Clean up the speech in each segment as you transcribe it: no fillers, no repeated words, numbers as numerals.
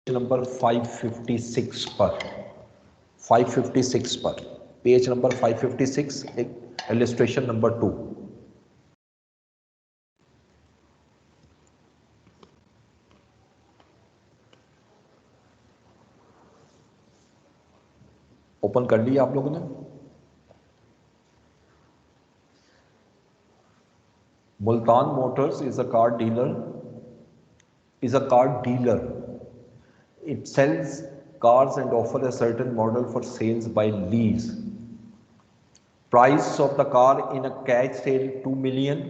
Number 556 पर 556 पर page number 556 एक इलस्ट्रेशन नंबर 2। ओपन कर लिया आप लोगों ने? Multan Motors is a car dealer. It sells cars and offer a certain model for sales by lease. Price of the car in a cash sale 2 million.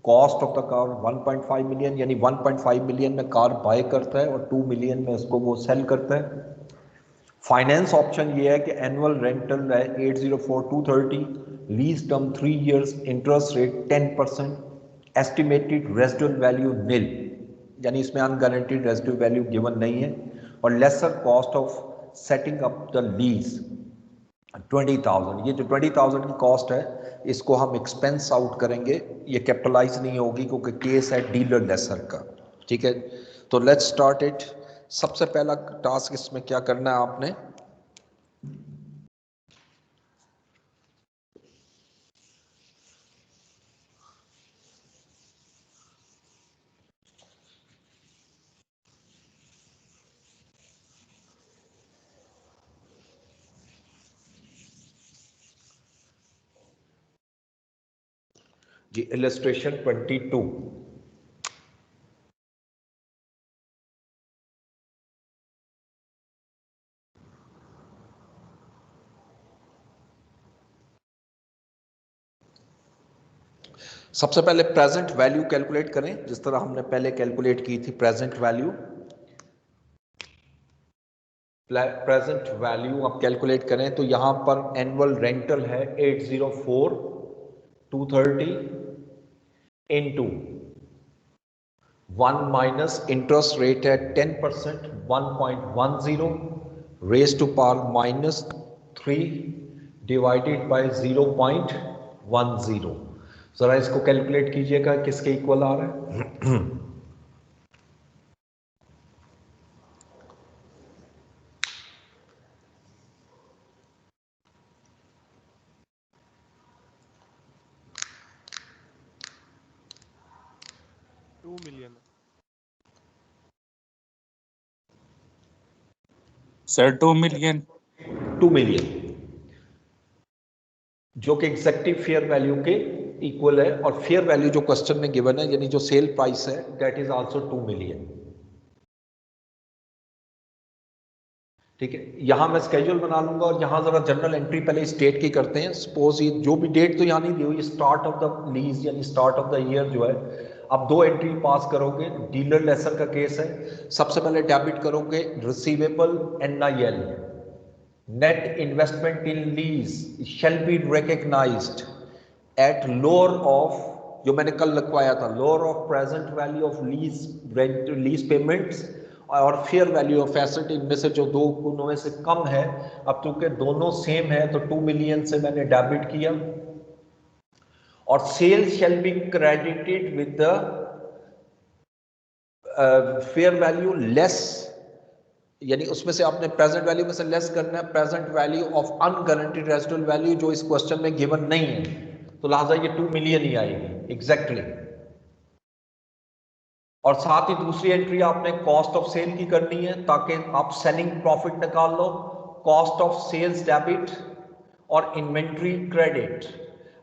Cost of the car 1.5 million. यानी 1.5 million में car bye करता है और 2 million में उसको वो cell करता है. फाइनेंस ऑप्शन ये है कि एनुअल रेंटल है 804,230, lease term 3 years, interest rate 10%, estimated residual value nil, यानी इसमें अनगारंटीड रेजिडुअल वैल्यू गिवन नहीं है, और lessor cost of setting up the lease 20,000. ये जो 20,000 की कॉस्ट है इसको हम एक्सपेंस आउट करेंगे, ये कैपिटलाइज नहीं होगी क्योंकि केस है डीलर लेसर का. ठीक है, तो लेट्स स्टार्ट इट. सबसे पहला टास्क इसमें क्या करना है आपने, जी इलस्ट्रेशन 22. सबसे पहले प्रेजेंट वैल्यू कैलकुलेट करें जिस तरह हमने पहले कैलकुलेट की थी. प्रेजेंट वैल्यू आप कैलकुलेट करें तो यहां पर एनुअल रेंटल है 804,230 इनटू 1 माइनस इंटरेस्ट रेट है 10%, 1.10 raise to power -3 divided by 0.10. जरा इसको कैलकुलेट कीजिएगा किसके इक्वल आ रहा है. 2 million. Sir 2 million. 2 million जो कि एग्जैक्टिव फेयर वैल्यू के इक्वल है, और फेयर वैल्यू जो क्वेश्चन में गिवन है यानी जो सेल प्राइस है दैट इज आल्सो 2 million. ठीक है, यहां मैं स्केड्यूल बना लूंगा और यहां जरा जनरल एंट्री पहले स्टेट की करते हैं. सपोज ये जो भी डेट तो यहां नहीं दी हुई, स्टार्ट ऑफ द लीज यानी स्टार्ट ऑफ द ईयर जो है, अब 2 एंट्री पास करोगे. डीलर लेसर का केस है. सबसे पहले डेबिट करोगे receivable NIL, net investment in lease shall be recognised at lower of, जो मैंने कल लिखवाया था, lower of present value of lease rent lease payments और फेयर वैल्यू ऑफ एसेट. इनमें से जो दो उनमें से कम है, अब चूंकि दोनों सेम है तो 2 million से मैंने डेबिट किया. और sale shall be credited with the fair value less, यानी उसमें से आपने प्रेजेंट वैल्यू में से लेस करना है present value of unguaranteed residual value जो इस क्वेश्चन में गिवन नहीं है, तो लिहाजा ये 2 million ही आएगी एग्जैक्टली. और साथ ही दूसरी एंट्री आपने कॉस्ट ऑफ सेल की करनी है ताकि आप सेलिंग प्रॉफिट निकाल लो. कॉस्ट ऑफ सेल्स डेबिट और इन्वेंट्री क्रेडिट.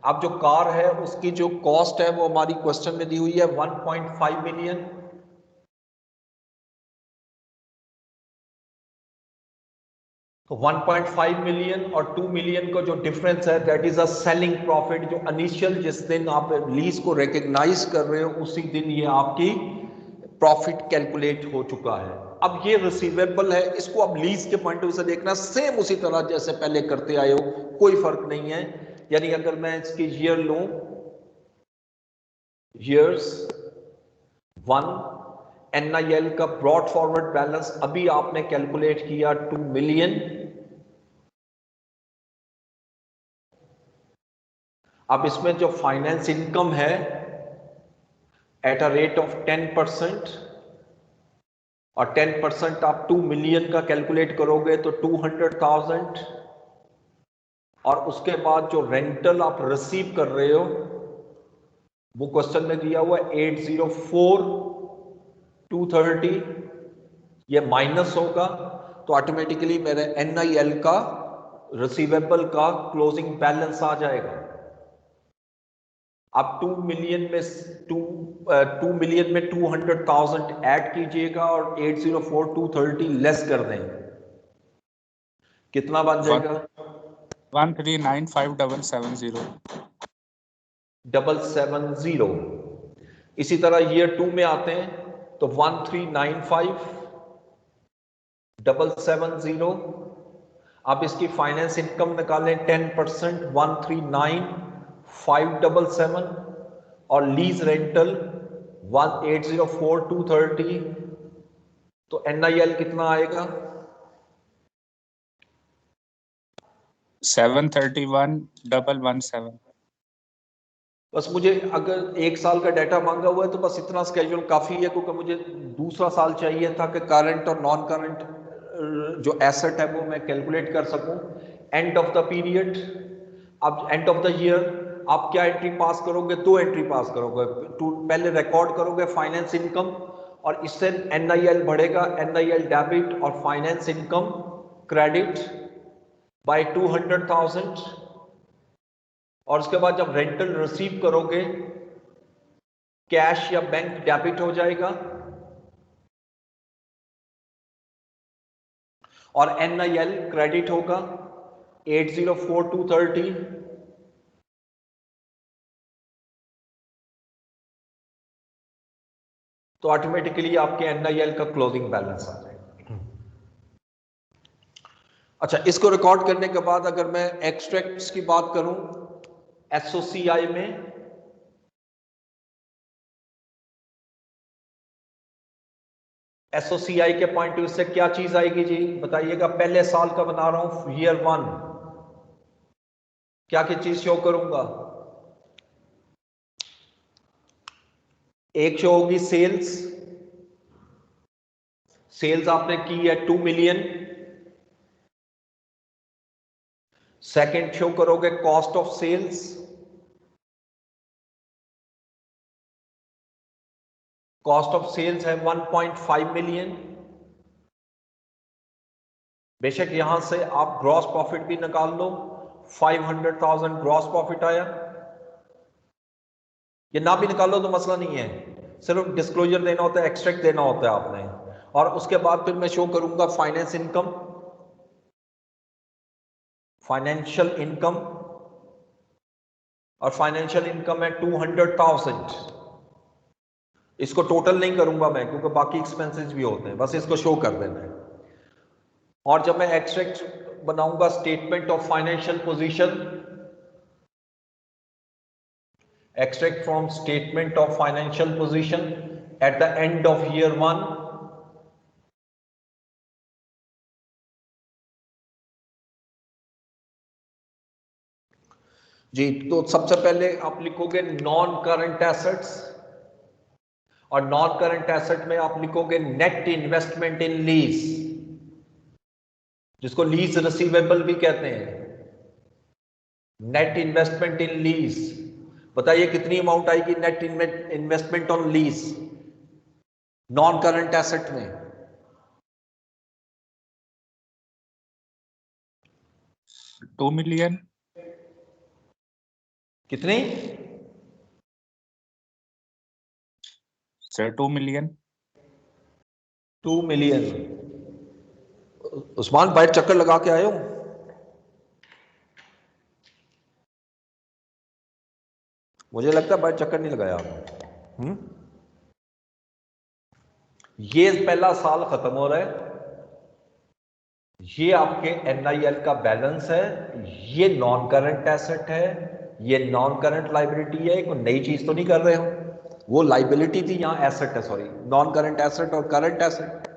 अब जो कार है उसकी जो कॉस्ट है वो हमारी क्वेश्चन में दी हुई है 1.5 million. तो 1.5 million और 2 million का जो डिफरेंस है that is a selling profit, जो इनिशियल जिस दिन आप लीज को रिकग्नाइज कर रहे हो उसी दिन ये आपकी प्रॉफिट कैलकुलेट हो चुका है. अब ये रिसीवेबल है, इसको अब लीज के पॉइंट ऑफ व्यू से देखना सेम उसी तरह जैसे पहले करते आए हो, कोई फर्क नहीं है. यानी अगर मैं इसकी ईयर लूं, ईयर्स 1, NIL का ब्रॉड फॉरवर्ड बैलेंस अभी आपने कैलकुलेट किया 2 million. अब इसमें जो फाइनेंस इनकम है एट अ रेट ऑफ 10% और 10% आप 2 मिलियन का कैलकुलेट करोगे तो 200,000, और उसके बाद जो रेंटल आप रिसीव कर रहे हो वो क्वेश्चन में दिया हुआ है 804,230, ये माइनस होगा तो ऑटोमेटिकली मेरे NIL का रिसीवेबल का क्लोजिंग बैलेंस आ जाएगा। आप 2 मिलियन में 2 मिलियन में 200,000 ऐड कीजिएगा और 804,230 लेस कर दें, कितना बन जाएगा? 1395770 770। इसी तरह ईयर 2 में आते हैं तो 1395770। आप इसकी फाइनेंस इनकम निकालें 10%, 139,577, और लीज रेंटल 804,230, तो NIL कितना आएगा? 731,117। बस मुझे अगर 1 साल का डाटा मांगा हुआ है तो बस इतना स्केड्यूल काफी है, क्योंकि मुझे दूसरा साल चाहिए था कि करंट और नॉन करंट जो एसेट है वो मैं कैलकुलेट कर सकूं एंड ऑफ द पीरियड। अब एंड ऑफ द ईयर आप क्या एंट्री पास करोगे? 2 एंट्री पास करोगे। पहले रिकॉर्ड करोगे फाइनेंस इनकम, और इससे NIL बढ़ेगा, NIL डेबिट और फाइनेंस इनकम क्रेडिट बाय 200,000, और उसके बाद जब रेंटल रिसीव करोगे कैश या बैंक डेबिट हो जाएगा, और NIL क्रेडिट होगा 804,230। तो ऑटोमेटिकली आपके NIL का क्लोजिंग बैलेंस आ जाएगा। अच्छा, इसको रिकॉर्ड करने के बाद अगर मैं एक्सट्रैक्ट्स की बात करूं SOCI में, SOCI के पॉइंट ऑफ व्यू से क्या चीज आएगी जी बताइएगा? पहले साल का बना रहा हूं, ईयर 1, क्या क्या चीज शो करूंगा? एक शो होगी सेल्स, सेल्स आपने की है 2 मिलियन। सेकंड शो करोगे cost of sales, cost of sales है 1.5 मिलियन। बेशक यहां से आप ग्रॉस प्रॉफिट भी निकाल लो, 500,000 ग्रॉस प्रॉफिट आया, ये ना भी निकाल लो तो मसला नहीं है, सिर्फ डिस्क्लोजर देना होता है, एक्सट्रैक्ट देना होता है आपने। और उसके बाद फिर मैं शो करूंगा फाइनेंस इनकम, फाइनेंशियल इनकम, और फाइनेंशियल इनकम है 200,000। इसको टोटल नहीं करूंगा मैं क्योंकि बाकी एक्सपेंसेस भी होते हैं, बस इसको शो कर देना है। और जब मैं एक्सट्रैक्ट बनाऊंगा statement of financial position, extract from statement of financial position at the end of year 1, जी। तो सबसे पहले आप लिखोगे नॉन करंट एसेट्स, और नॉन करंट एसेट में आप लिखोगे नेट इन्वेस्टमेंट इन लीज, जिसको लीज रिसीवेबल भी कहते हैं, नेट इन्वेस्टमेंट इन लीज। बताइए कितनी अमाउंट आएगी net investment on lease non current asset में? 2 मिलियन। कितनी? Sir 2 million. 2 मिलियन। उस्मान बाहर चक्कर लगा के आए हो? मुझे लगता है बाहर चक्कर नहीं लगाया आपने। ये पहला साल खत्म हो रहा है, ये आपके NIL का बैलेंस है, ये नॉन करंट एसेट है, ये नॉन करंट लाइबिलिटी है, कोई नई चीज तो नहीं कर रहे हो। वो लाइबिलिटी थी, यहां एसेट है, सॉरी, नॉन करंट एसेट और करंट एसेट।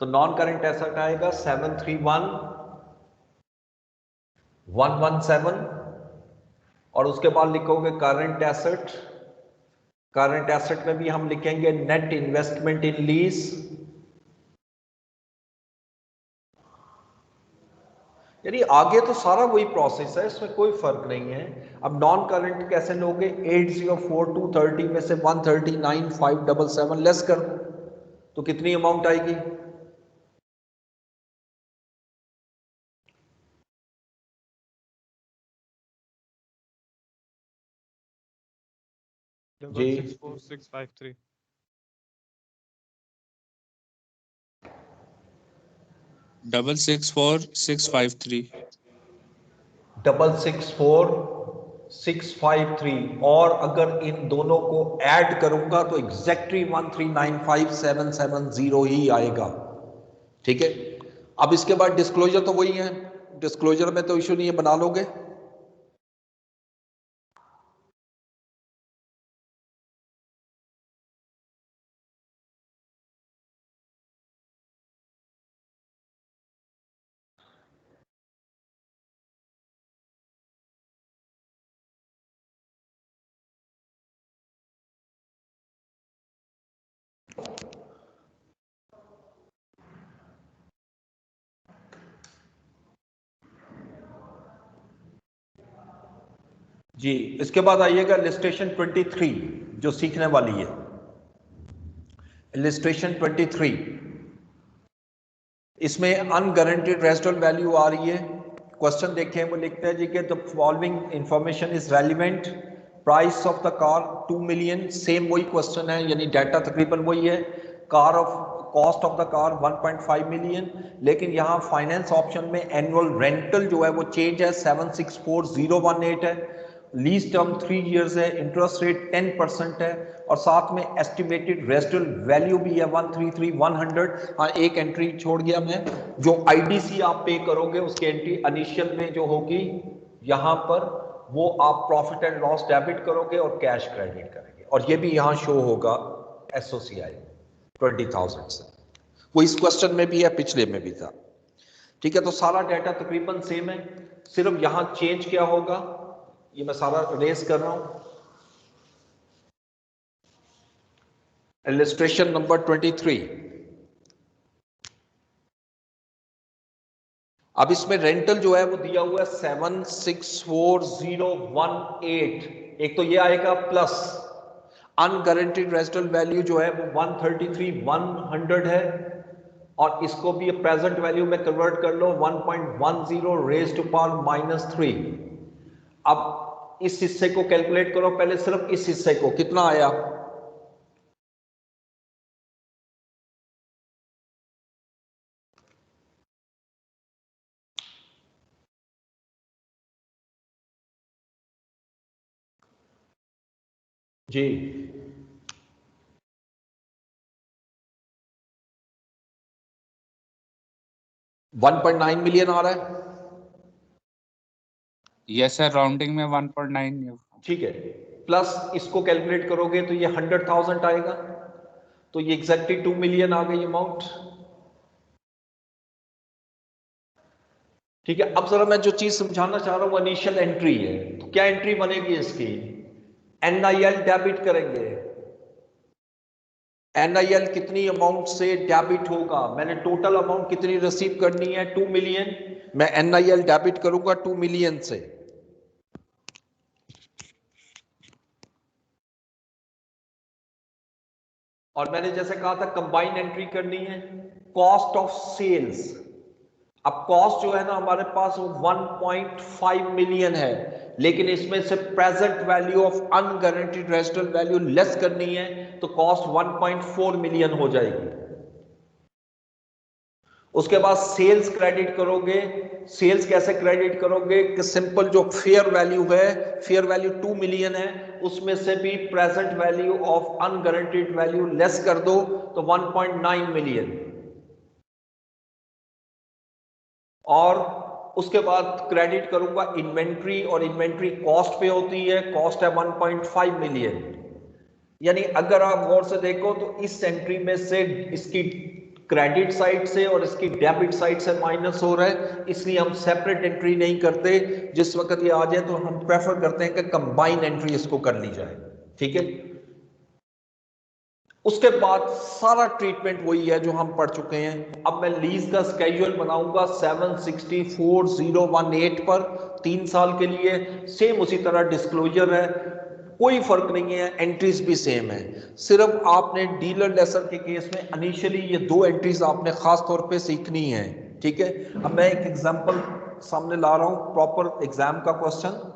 तो नॉन करंट एसेट आएगा 731,117, और उसके बाद लिखोगे करंट एसेट। करंट एसेट में भी हम लिखेंगे नेट इन्वेस्टमेंट इन लीज, यानी आगे तो सारा वही प्रोसेस है, इसमें कोई फर्क नहीं है। अब नॉन करंट कैसे लोगे? 804230 में से 139,577 लेस कर दो तो कितनी अमाउंट आएगी? जी 64653 64653 64653। और अगर इन दोनों को ऐड करूंगा तो एग्जैक्टली 1395770 ही आएगा। ठीक है, अब इसके बाद डिस्क्लोजर तो वही है, डिस्क्लोजर में तो इशू नहीं है, बना लोगे। जी, इसके बाद आइएगा इलस्ट्रेशन 23 जो सीखने वाली है। इलस्ट्रेशन 23, इसमें अनगारंटीड रेजिडुअल वैल्यू आ रही है। क्वेश्चन देखें, वो लिखते हैं जी कि the following information is relevant. Price of the car 2 million, same वही क्वेश्चन है, यानी डाटा तकरीबन वही है। Car of cost of the car 1.5 million, लेकिन यहाँ फाइनेंस ऑप्शन में एनुअल रेंटल जो है वो चेंज है, 764018 है। लीज टर्म 3 इयर्स है, इंटरेस्ट रेट 10% है, और साथ में एस्टिमेटेड रेजिडुअल वैल्यू भी है 133,100। हाँ, एक एंट्री छोड़ गया मैं, जो आईडीसी आप पे करोगे उसकी एंट्री इनिशियल में जो होगी यहाँ पर, वो आप प्रॉफिट एंड लॉस डेबिट करोगे और कैश क्रेडिट करेंगे, और ये भी यहाँ शो होगा एसओसीआई 20,000 से। वो इस क्वेश्चन में भी है, पिछले में भी था। ठीक है, तो सारा डाटा तकरीबन सेम है, सिर्फ यहां चेंज क्या होगा, ये मैं सारा रेस कर रहा हूं। इलस्ट्रेशन नंबर 23, अब इसमें रेंटल जो है वो दिया हुआ है 764018। एक तो ये आएगा प्लस अनगारंटीड रेजिडुअल वैल्यू जो है वो 133,100 है, और इसको भी प्रेजेंट वैल्यू में कन्वर्ट कर लो 1.10 रेज टू पावर -3। अब इस हिस्से को कैलकुलेट करो पहले, सिर्फ इस हिस्से को, कितना आया? जी 1.9 मिलियन आ रहा है। यस सर, राउंडिंग में 1.9। ठीक है, प्लस इसको कैलकुलेट करोगे तो ये 100,000 आएगा, तो ये एग्जैक्टली 2 मिलियन आ गई अमाउंट। ठीक है, अब जरा मैं जो चीज समझाना चाह रहा हूं वो इनिशियल एंट्री है। तो क्या एंट्री बनेगी इसकी? एनआईएल डेबिट करेंगे। एनआईएल कितनी अमाउंट से डेबिट होगा? मैंने टोटल अमाउंट कितनी रिसीव करनी है? 2 मिलियन। मैं एनआईएल डेबिट करूंगा 2 मिलियन से। और मैंने जैसे कहा था कंबाइन एंट्री करनी है। कॉस्ट ऑफ सेल्स, अब कॉस्ट जो है ना हमारे पास वो 1.5 मिलियन है, लेकिन इसमें से present value of unguaranteed residual value less करनी है, तो कॉस्ट 1.4 मिलियन हो जाएगी। उसके बाद सेल्स क्रेडिट करोगे। सेल्स कैसे क्रेडिट करोगे कि सिंपल जो फेयर वैल्यू है, फेयर वैल्यू 2 मिलियन है, उसमें से भी present value of unguaranteed value less कर दो तो 1.9 मिलियन। और उसके बाद क्रेडिट करूंगा इन्वेंट्री, और इन्वेंट्री कॉस्ट पे होती है, कॉस्ट है 1.5 मिलियन। यानी अगर आप गौर से देखो तो इस एंट्री में से इसकी क्रेडिट साइड से और इसकी डेबिट साइड से माइनस हो रहा है, इसलिए हम सेपरेट एंट्री नहीं करते। जिस वक्त ये आ जाए तो हम प्रेफर करते हैं कि कंबाइन एंट्री इसको कर ली जाए। ठीक है, उसके बाद सारा ट्रीटमेंट वही है जो हम पढ़ चुके हैं। अब मैं लीज का स्केड्यूल बनाऊंगा 764018 पर 3 साल के लिए, सेम उसी तरह डिस्क्लोजर है, कोई फर्क नहीं है, एंट्रीज भी सेम है। सिर्फ आपने डीलर लेसर के केस में इनिशियली ये 2 एंट्रीज आपने खास तौर पे सीखनी है, ठीक है। अब मैं एक एग्जांपल सामने ला रहा हूं, प्रॉपर एग्जाम का क्वेश्चन।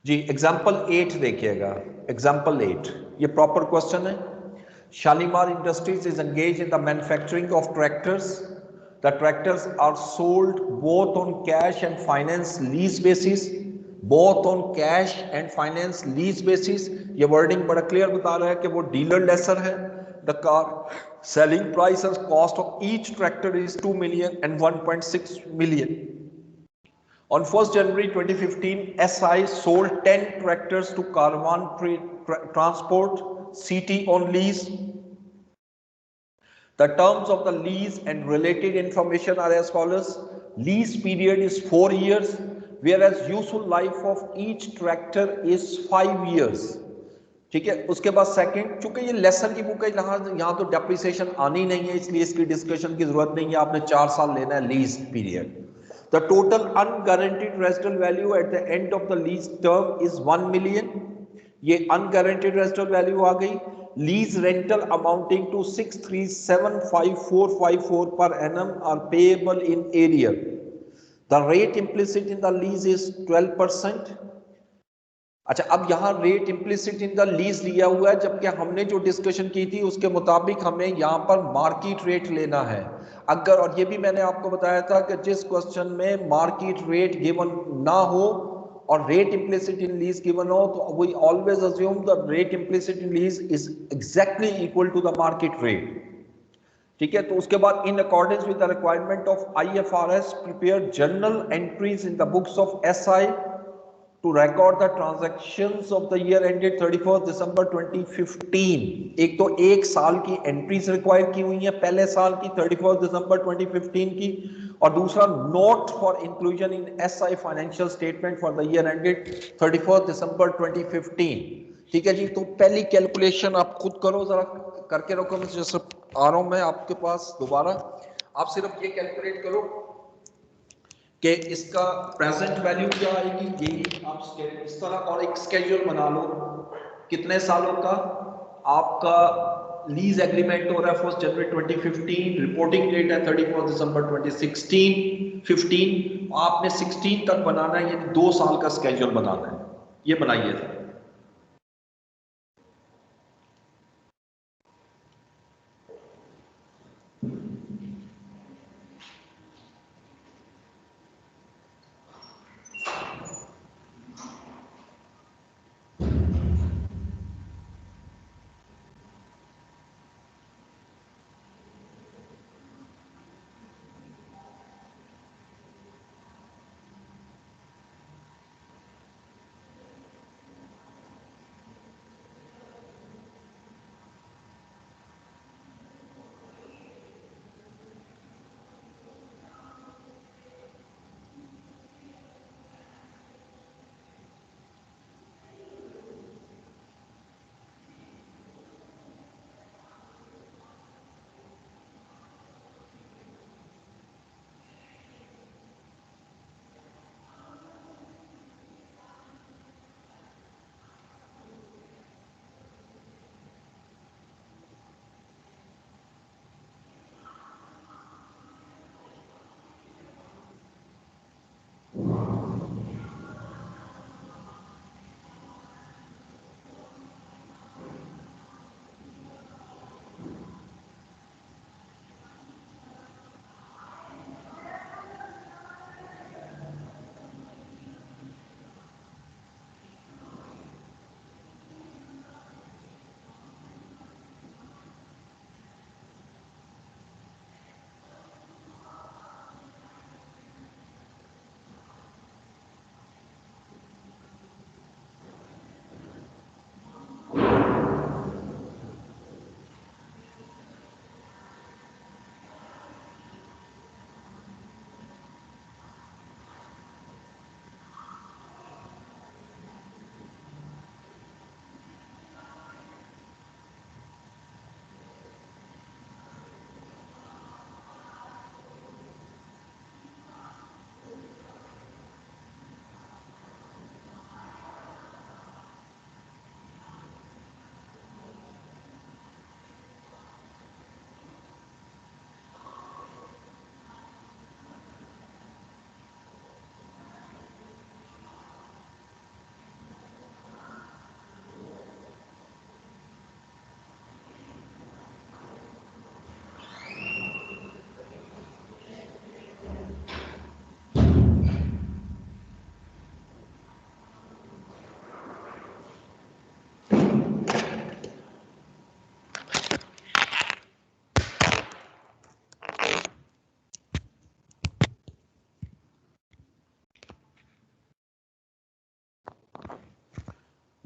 जी एग्जाम्पल 8 देखिएगा, एग्जाम्पल 8 ये प्रॉपर क्वेश्चन है। Shalimar industries is engage in the manufacturing of tractors. The tractors are sold both on cash and finance lease basis, both on cash and finance lease basis. ये wording बड़ा clear बता रहा है कि वो dealer lessor है। The car selling price and cost of each tractor is 2 million and 1.6 million. On 1st January 2015, SI sold 10 tractors to Caravan Transport CT on lease. The terms of the lease and related information are as follows. Lease period is 4 years, whereas useful life of each tractor is 5 years. ठीक है। उसके बाद second, चूंकि ये lesson की book है, यहाँ तो डेप्रिसिएशन आनी नहीं है, इसलिए इसकी डिस्कशन की जरूरत नहीं है। आपने 4 साल लेना है lease period. The total unguaranteed residual value at the end of the lease term is 1 million. ये अनगारंटीड रेजिडुअल वैल्यू आ गई। Lease rental amounting to 6375454 per annum are payable in arrear. The rate implicit in the lease is 12%। अच्छा, अब यहां rate implicit in the lease लिया हुआ है, जबकि हमने जो डिस्कशन की थी उसके मुताबिक हमें यहां पर मार्केट रेट लेना है। अगर, और ये भी मैंने आपको बताया था कि जिस क्वेश्चन में मार्केट रेट गिवन ना हो और rate implicit in lease given हो, तो we always assume the rate implicit in lease is exactly equal to the market rate. ठीक है। तो उसके बाद in accordance with the requirement of IFRS prepare journal entries in the books of SI to record the transactions of the year ended 31st December 2015। एक तो 1 साल की entries require की हुई है, पहले साल की 31st दिसंबर 2015 की, और दूसरा note for inclusion in SI financial statement for the year ended 31st दिसंबर 2015। ठीक है जी। तो पहली कैलकुलेशन आप खुद करो, जरा करके रखो। मैं जैसे आ रहा हूं मैं आपके पास दोबारा, आप सिर्फ ये कैलकुलेट करो कि इसका प्रेजेंट वैल्यू क्या आएगी, यही आप इस तरह, और एक स्केड्यूल बना लो कितने सालों का आपका लीज एग्रीमेंट हो रहा है। 1 जनवरी 2015, रिपोर्टिंग डेट है 31 दिसंबर 2016 15, आपने 16 तक बनाना है, यानी 2 साल का स्केड्यूल बनाना है। ये बनाइए था।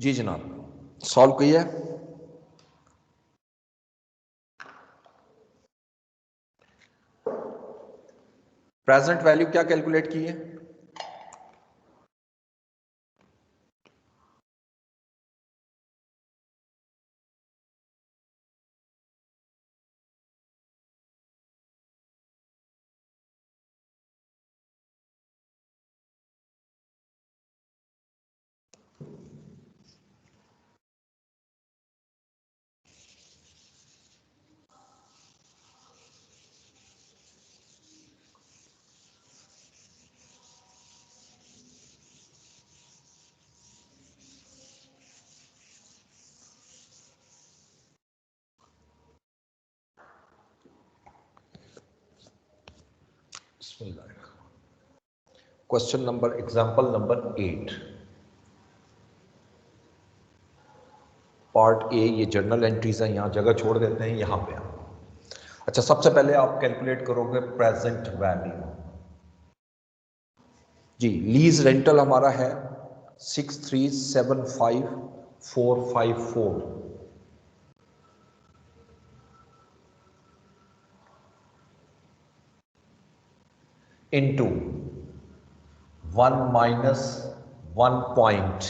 जी जनाब, सॉल्व किया है। प्रेजेंट वैल्यू क्या कैलकुलेट की है? Question number, example number 8, part A. ये जर्नल एंट्रीज हैं, यहाँ जगह छोड़ देते हैं, यहाँ पे अच्छा, सबसे पहले आप कैलकुलेट करोगे प्रेजेंट वैल्यू। जी, लीज रेंटल हमारा है 6375454 into 1 minus 1 point,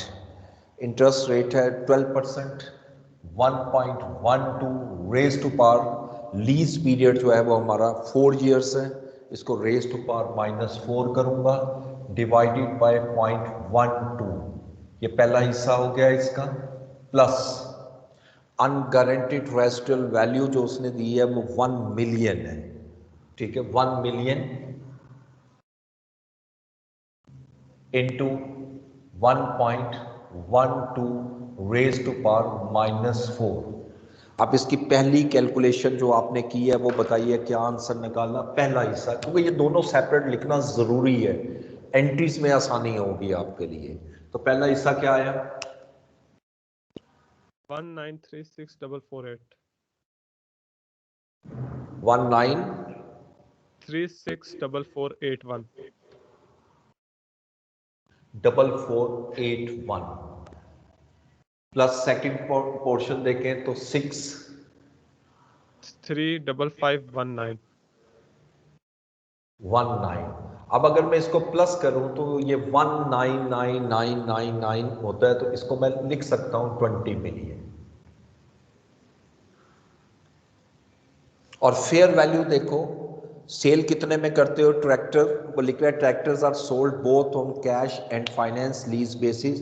interest rate है 12%, 1.12 raise to power. Lease period जो है वो हमारा 4 ईयर्स है, इसको रेज टू पावर -4 करूंगा, डिवाइडेड बाय 0.12। ये पहला हिस्सा हो गया इसका, प्लस अनगारंटीड रेजिडुअल वैल्यू जो उसने दी है वो 1 मिलियन है। ठीक है, 1 million into 1.12 raise to power -4। अब इसकी पहली कैलकुलेशन जो आपने की है वो बताइए क्या आंसर निकालना, पहला हिस्सा, क्योंकि ये दोनों सेपरेट लिखना जरूरी है, एंट्रीज में आसानी होगी आपके लिए। तो पहला हिस्सा क्या आया? 1936448 19 364481 4481 प्लस सेकंड पोर्शन देखें तो 6 35519 19। अब अगर मैं इसको प्लस करूं तो ये 199999 होता है, तो इसको मैं लिख सकता हूं 20 मिलियन। और फेयर वैल्यू देखो, सेल कितने में करते हो ट्रैक्टर, वो लिख रहा है tractors are sold both on cash and finance lease basis,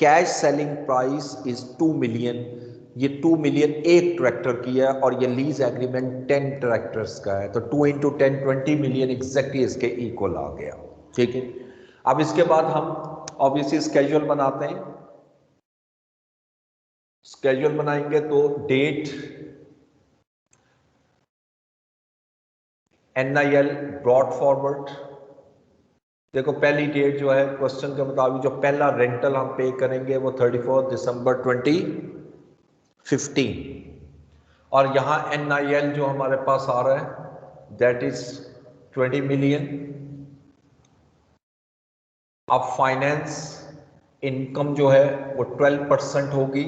cash selling price is 2 million. ये 2 मिलियन एक ट्रैक्टर की है और ये लीज एग्रीमेंट 10 ट्रैक्टर्स का है, तो 2 इंटू 10 20 मिलियन एग्जैक्टली इसके इक्वल आ गया। ठीक है, अब इसके बाद हम ऑब्वियसली स्केड्यूल बनाते हैं। स्केड्यूल बनाएंगे तो डेट, NIL ब्रॉड फॉरवर्ड। देखो पहली डेट जो है क्वेश्चन के मुताबिक जो पहला रेंटल हम पे करेंगे वो 31 दिसंबर 2015, और यहाँ NIL जो हमारे पास आ रहा है दैट इज 20 मिलियन। अब फाइनेंस इनकम जो है वो 12% होगी,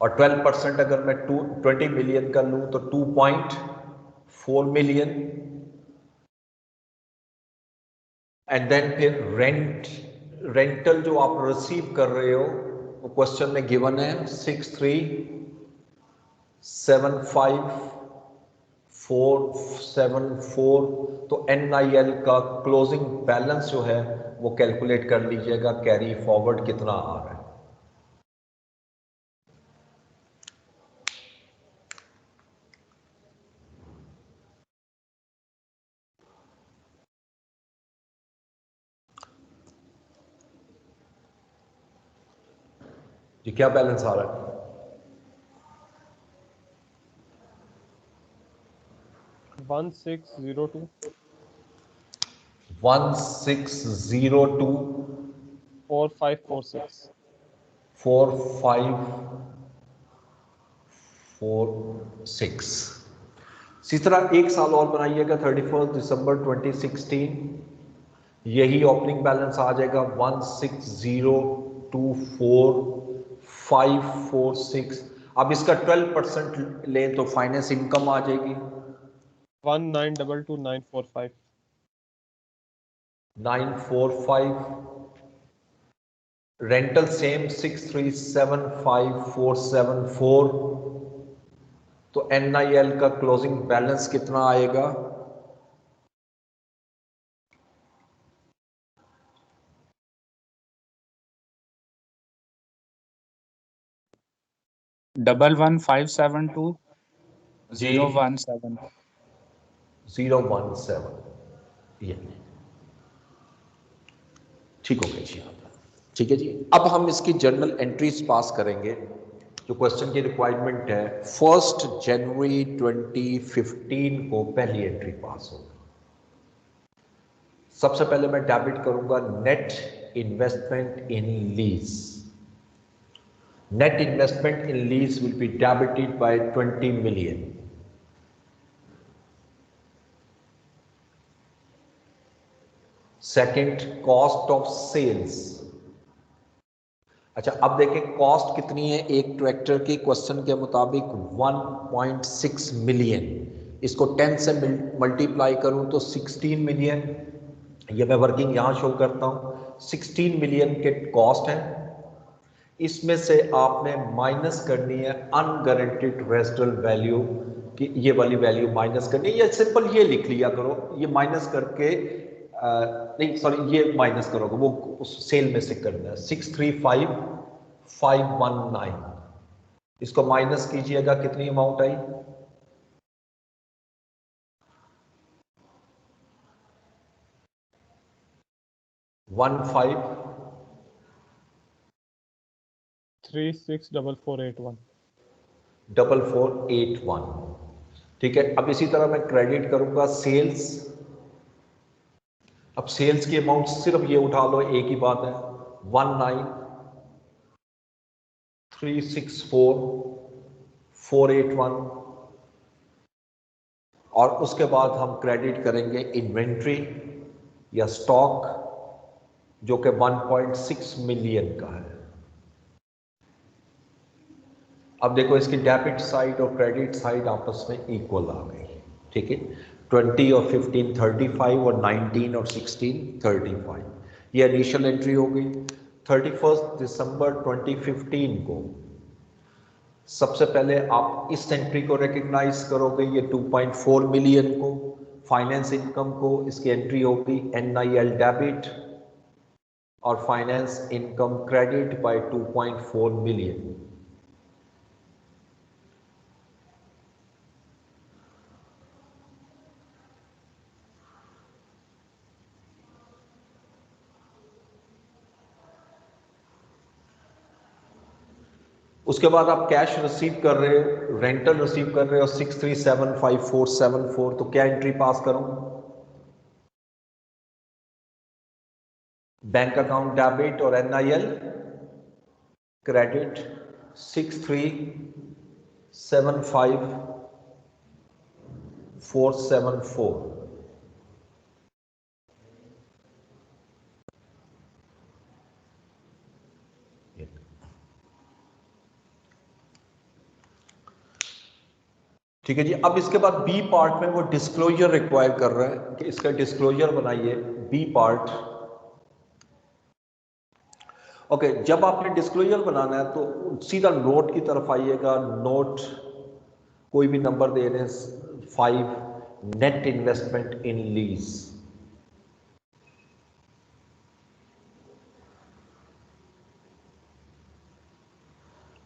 और 12% अगर मैं 20 मिलियन का लूँ तो 2.4 मिलियन। एंड देन फिर रेंटल जो आप रिसीव कर रहे हो वो क्वेश्चन में गिवन है 6375474। तो NIL का क्लोजिंग बैलेंस जो है वो कैलकुलेट कर लीजिएगा, कैरी फॉरवर्ड कितना आ रहा है। जी क्या बैलेंस आ रहा है? 1602 1602 4546 4546। इसी तरह एक साल और बनाइएगा, 31 दिसंबर 2016, यही ओपनिंग बैलेंस आ जाएगा 1602 24,546। अब इसका 12% लें तो फाइनेंस इनकम आ जाएगी 19222945 945। Rental same 6375474। तो NIL का क्लोजिंग बैलेंस कितना आएगा? डबल 1572 जी 017। 017। ये ठीक हो गया जी। ठीक है जी। अब हम इसकी जर्नल एंट्रीज पास करेंगे। जो क्वेश्चन की रिक्वायरमेंट है 1 जनवरी 2015 को पहली एंट्री पास होगी। सबसे पहले मैं डेबिट करूंगा net investment in lease. Net investment in lease will be debited by 20 million। Second, cost of sales. अच्छा, अब देखें कॉस्ट कितनी है एक ट्रैक्टर की। क्वेश्चन के मुताबिक 1.6 मिलियन। इसको 10 से मल्टीप्लाई करूं तो 16 मिलियन। ये मैं वर्किंग यहां शो करता हूं। 16 मिलियन के कॉस्ट है। इसमें से आपने माइनस करनी है अनगारंटीड रेजिडुअल वैल्यू कि ये वाली वैल्यू माइनस करनी है, या सिंपल ये लिख लिया करो। ये माइनस करके नहीं सॉरी, ये माइनस करोगे वो उस सेल में से करना है। 635,519। इसको माइनस कीजिएगा, कितनी अमाउंट आई? 15 364481 4481। ठीक है। अब इसी तरह मैं क्रेडिट करूंगा सेल्स। अब सेल्स की अमाउंट सिर्फ ये उठा लो, एक ही बात है। 19,364,481। और उसके बाद हम क्रेडिट करेंगे इन्वेंट्री या स्टॉक, जो कि 1.6 मिलियन का है। अब देखो इसकी डेबिट साइड और क्रेडिट साइड आपस में इक्वल आ गई। ठीक है। 20 और 15 35 और 19 और 16 35। ये इनिशियल एंट्री हो गई। 31 दिसंबर 2015 को सबसे पहले आप इस एंट्री को रिकग्नाइज करोगे, ये 2.4 मिलियन को। फाइनेंस इनकम को इसकी एंट्री होगी NIL डेबिट और finance income credit by 2.4 million. उसके बाद आप कैश रिसीव कर रहे हो, रेंटल रिसीव कर रहे हो 6375474। तो क्या एंट्री पास करूं? बैंक अकाउंट डेबिट और NIL क्रेडिट 6375474। ठीक है जी। अब इसके बाद बी पार्ट में वो डिस्क्लोजर रिक्वायर कर रहा है कि इसका डिस्क्लोजर बनाइए। B part. ओके, जब आपने डिस्क्लोजर बनाना है तो सीधा नोट की तरफ आइएगा। नोट कोई भी नंबर दे रहे हैं 5, नेट इन्वेस्टमेंट इन लीज।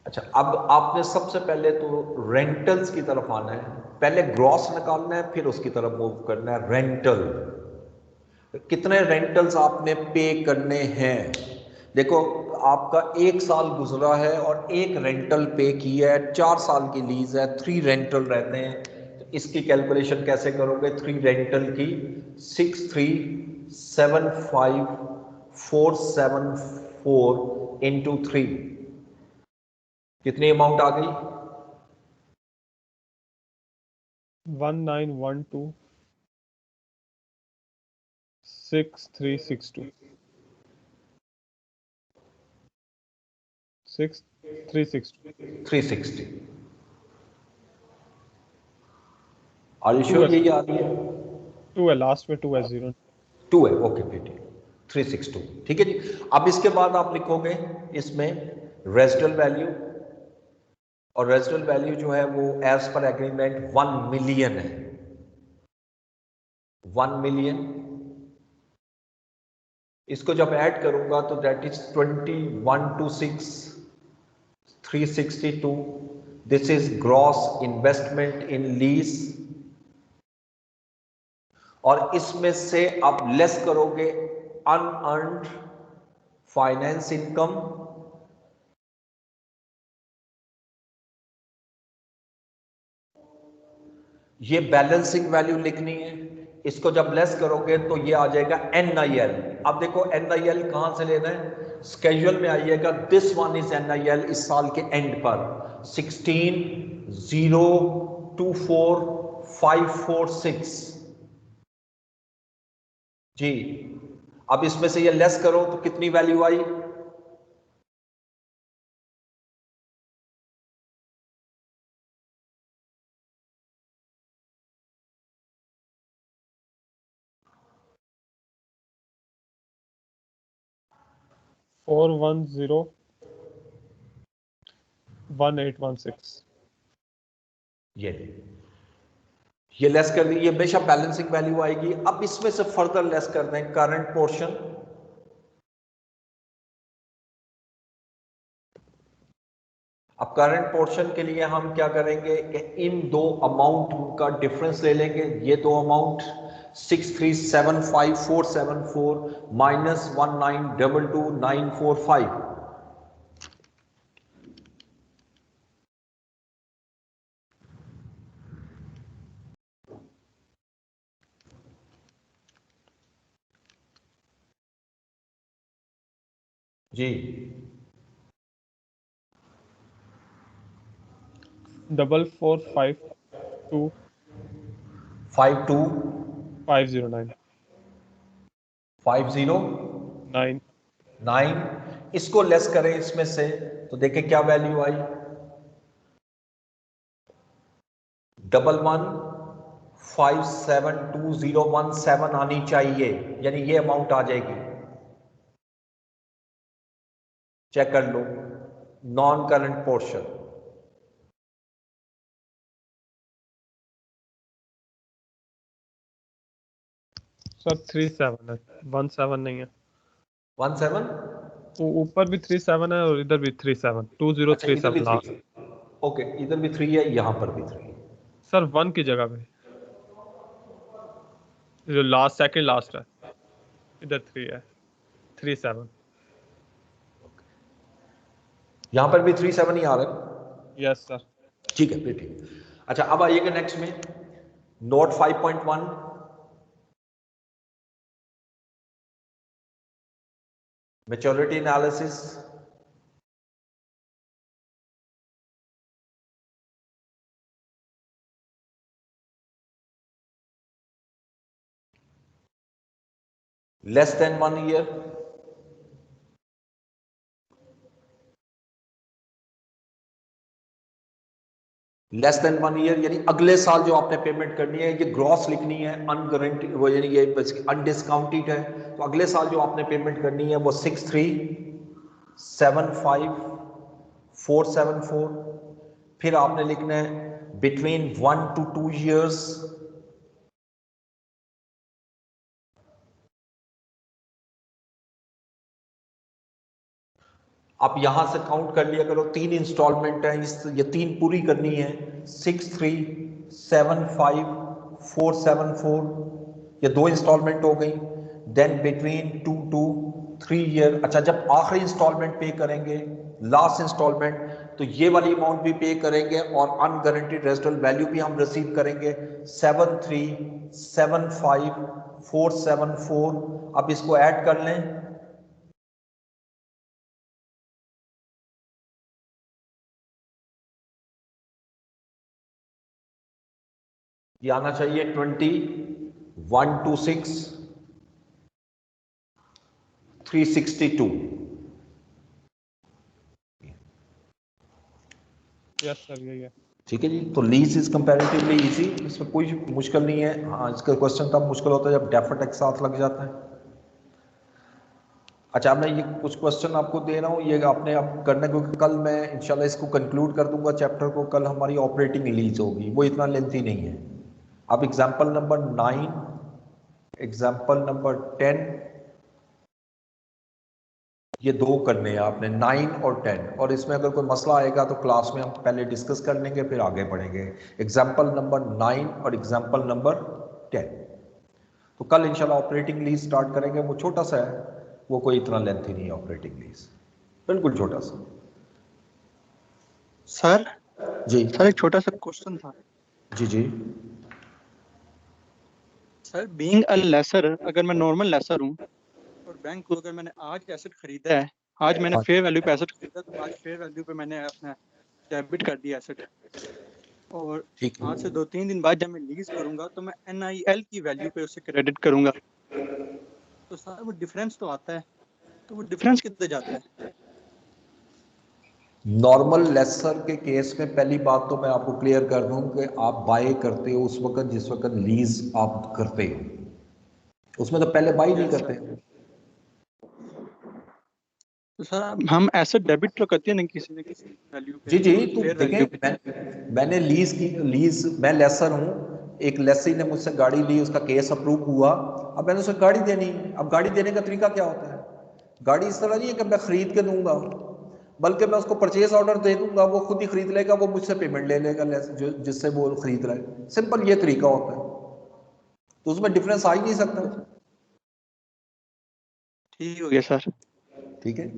अच्छा, अब आपने सबसे पहले तो रेंटल्स की तरफ आना है। पहले ग्रॉस निकालना है, फिर उसकी तरफ मूव करना है। रेंटल, कितने रेंटल्स आपने पे करने हैं? देखो, आपका 1 साल गुजरा है और एक रेंटल पे किया है। 4 साल की लीज है, 3 रेंटल रहते हैं। तो इसकी कैलकुलेशन कैसे करोगे? 3 रेंटल की 6375474 इंटू 3, कितनी अमाउंट आ गई? 19126362 360. 360. Are you sure यही आ रही है? 2 है, लास्ट में 2 है, 0. 2 है, ओके बेटी, 362. ठीक है जी. अब इसके बाद आप लिखोगे इसमें रेजिडुअल वैल्यू, और रेजिडुअल वैल्यू जो है वो एज पर एग्रीमेंट 1 मिलियन है. 1 मिलियन. इसको जब ऐड करूंगा तो that is 2126 362. This is gross investment in lease, और इसमें से आप लेस करोगे अनअर्न्ड फाइनेंस इनकम, ये बैलेंसिंग वैल्यू लिखनी है. इसको जब लेस करोगे तो ये आ जाएगा NIL. अब देखो NIL कहां से लेना है, स्केड्यूल में आइएगा. दिस वन इज NIL इस साल के एंड पर 16,024,546 जी. अब इसमें से ये लेस करो तो कितनी वैल्यू आई, 4101816. ये लेस कर दी. ये हमेशा बैलेंसिंग वैल्यू आएगी. अब इसमें से फर्दर लेस कर दें करंट पोर्शन. अब करंट पोर्शन के लिए हम क्या करेंगे कि इन दो अमाउंट का डिफरेंस ले लेंगे. ये दो अमाउंट 6375474 माइनस 1922945. जी 4452509. 52509. इसको लेस करें इसमें से तो देखें क्या वैल्यू आई, 11572017 आनी चाहिए, यानी ये अमाउंट आ जाएगी. चेक कर लो. नॉन करंट पोर्शन सर 37 है, 17 नहीं है. 17. ऊपर भी 37 है और इधर भी 37, 2037 लास्ट. ओके, इधर भी 3 है, यहां पर भी 3 है. सर 1 की जगह पे जो लास्ट सेकंड लास्ट है, इधर 3 है, 37. यहां पर भी 37 ही आ रहा है. Yes sir. ठीक है, फिर ठीक. अच्छा, अब आइएगा नेक्स्ट में note 5.1. Maturity analysis. Less than 1 year. Less than 1 year यानी अगले साल जो आपने पेमेंट करनी है, ये ग्रॉस लिखनी है. अनगारंटी वो यानी ये अनडिस्काउंटेड है, तो अगले साल जो आपने पेमेंट करनी है वो 6375474. फिर आपने लिखना है बिटवीन 1 to 2 years. आप यहां से काउंट कर लिया करो, 3 इंस्टॉलमेंट है, ये 3 पूरी करनी है. 6375474, ये 2 इंस्टॉलमेंट हो गई. Then between 2 to 3 year. अच्छा, जब आखिरी इंस्टॉलमेंट पे करेंगे, लास्ट इंस्टॉलमेंट, तो ये वाली अमाउंट भी पे करेंगे और अनगारंटीड रेजिडुअल वैल्यू भी हम रिसीव करेंगे 7375474. अब इसको ऐड कर लें. ये आना चाहिए 2126,362. यस सर यही है। ठीक है जी। तो लीज इज कंपैरेटिवली इजी, इसमें कोई मुश्किल नहीं है। हाँ, इसका क्वेश्चन तब मुश्किल होता है जब डेफर्ट एक साथ लग जाता है। अच्छा, मैं ये कुछ क्वेश्चन आपको दे रहा हूँ, ये आपने अब करना है, क्योंकि कल मैं इंशाल्लाह इसको कंक्लूड कर दूंगा चैप्टर को। कल हमारी ऑपरेटिंग लीज होगी, वो इतना लेंथी नहीं है। अब एग्जाम्पल नंबर 9, एग्जाम्पल नंबर 10, ये दो करने हैं आपने, 9 और 10। और इसमें अगर कोई मसला आएगा तो क्लास में हम पहले डिस्कस कर लेंगे, फिर आगे बढ़ेंगे। एग्जाम्पल नंबर 9 और एग्जाम्पल नंबर 10। तो कल इंशाल्लाह ऑपरेटिंग लीज स्टार्ट करेंगे। वो छोटा सा है, वो कोई इतना लेंथी नहीं है ऑपरेटिंग लीज, बिल्कुल छोटा सा। सर जी सर एक छोटा सा क्वेश्चन था। जी जी। सर बीइंग अ लेसर, अगर मैं नॉर्मल लेसर हूँ और बैंक को अगर मैंने आज एसेट खरीदा है, आज मैंने हाँ, फेयर वैल्यू पे एसेट खरीदा, तो आज फेयर वैल्यू पे मैंने अपना डेबिट कर दिया एसेट, और ठीक है। आज से 2-3 दिन बाद जब मैं लीज करूंगा तो मैं NIL की वैल्यू पे उसे क्रेडिट करूंगा। तो सर वो डिफरेंस तो आता है, तो वो डिफरेंस कितने जाता है? नॉर्मल लेसर के केस में पहली बात तो मैं आपको क्लियर कर दूं कि आप बाय करते हो उस वक्त जिस वक्त लीज आप करते हो, उसमें तो पहले बाय नहीं यस करते। सर। तो सर हम एसेट डेबिट तो करते हैं ना किसी न किसी वैल्यू पे, जी जी। तो फेयर वैल्यू पे। देखें, मैंने लीज, मैं लेसर हूं, एक लेसी ने मुझसे गाड़ी ली, उसका केस अप्रूव हुआ, अब मैंने उसे गाड़ी देनी। अब गाड़ी देने का तरीका क्या होता है? गाड़ी इस तरह नहीं है कि मैं खरीद के दूंगा, बल्कि मैं उसको परचेज ऑर्डर दे दूंगा, वो खुद ही खरीद लेगा, वो मुझसे पेमेंट ले लेगा जो जिससे वो खरीद रहा है। सिंपल ये तरीका होता है, तो उसमें डिफरेंस आ ही नहीं सकता। ठीक हो गया सर। ठीक है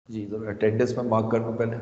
जी। अटेंडेंस में मार्क कर दूं पहले।